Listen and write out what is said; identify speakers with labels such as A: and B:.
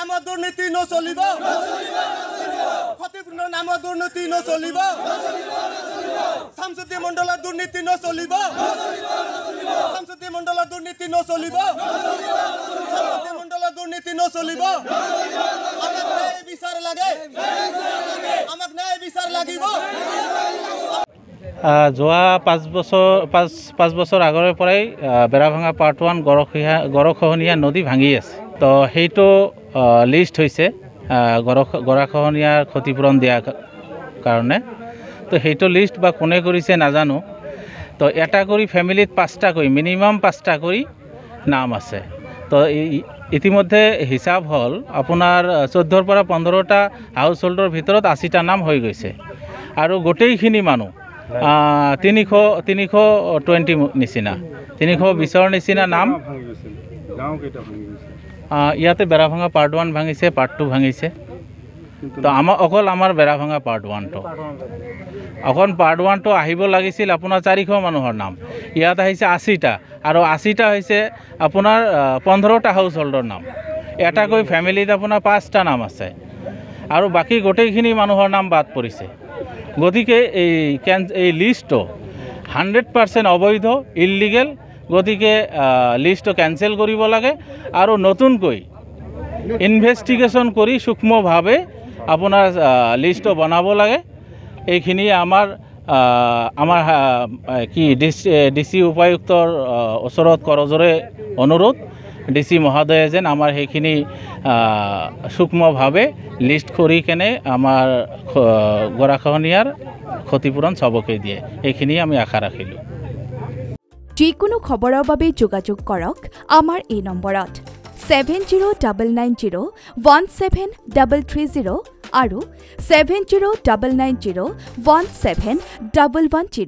A: নামত দুৰ্নীতি নচলিব ক্ষতিপূৰণৰ নামত দুৰ্নীতি নচলিব সাংসদীয় মণ্ডলৰ দুৰ্নীতি নচলিব সাংসদীয় মণ্ডলৰ দুৰ্নীতি নচলিব সাংসদীয় মণ্ডলৰ দুৰ্নীতি নচলিব আমাক ন্যায় বিচাৰ লাগে আমাক ন্যায় বিচাৰ লাগিব
B: যোৱা 5 বছৰ আগৰে পৰাই বেৰাভাঙা পাৰ্ট 1 গড়খহনীয়া নদী ভাঙি আছে তো সেইটো লিষ্ট হৈছে গড়খহনীয়াৰ ক্ষতিপূৰণ দিয়াৰ কাৰণে তো সেইটো লিষ্ট বা কোনে কৰিছে নাজানো তো এটা কৰি ফ্যামিলিত 5টা কৰি মিনিমাম 5টা কৰি নাম আছে তো ইতিমধ্যে হিসাব হল আপোনাৰ 14 পৰা 15টা হাউস হোল্ডৰ ভিতৰত 80টা নাম হৈ গৈছে আৰু গোটেইখিনি মানুহ 320 নিচিনা 320ৰ নিচিনা নাম ইয়াতে বেৰাভাঙা পাৰ্ট 1 ভাঙিছে পাৰ্ট 2 ভাঙিছে তো অকল আমাৰ বেৰাভাঙা পাৰ্ট 1 টো অকল পাৰ্ট 1 টো আহিব লাগিছিল আপোনাৰ 400 মানুহৰ নাম ইয়াত আহিছে 80টা আৰু 80টা হৈছে আপোনাৰ 15টা হাউস হোল্ডৰ নাম এটাকৈ ফ্যামিলিত আপোনাৰ 5টা নাম আছে আৰু বাকি গোটেইখিনি মানুহৰ নাম বাদ পৰিছে গতিকে এই লিষ্টটো 100% অবৈধ ইলিগেল গতিকে লিষ্টটো ক্যান্সেল কৰিব লাগে আৰু নতুনকৈ ইনভেস্টিগেশন কৰি সূক্ষ্মভাৱে আপোনাৰ লিষ্টটো বনাব লাগে এইখিনি আমাৰ কি ডিসি উপায়ুক্তৰ ওচৰত কৰজৰে অনুৰোধ ডিসি মহোদয়ে যেন আমাৰ সেইখিনি সূক্ষ্মভাৱে লিষ্ট কৰি কেনে আমাৰ গড়খহনীয়াৰ ক্ষতিপূৰণ সবকে দিয়ে এইখিনি আমি আশা ৰাখিলো
C: যিকোনো খবৰৰ বাবে যোগাযোগ কৰক আমাৰ এই নম্বৰত 7099017330 আৰু 7099017110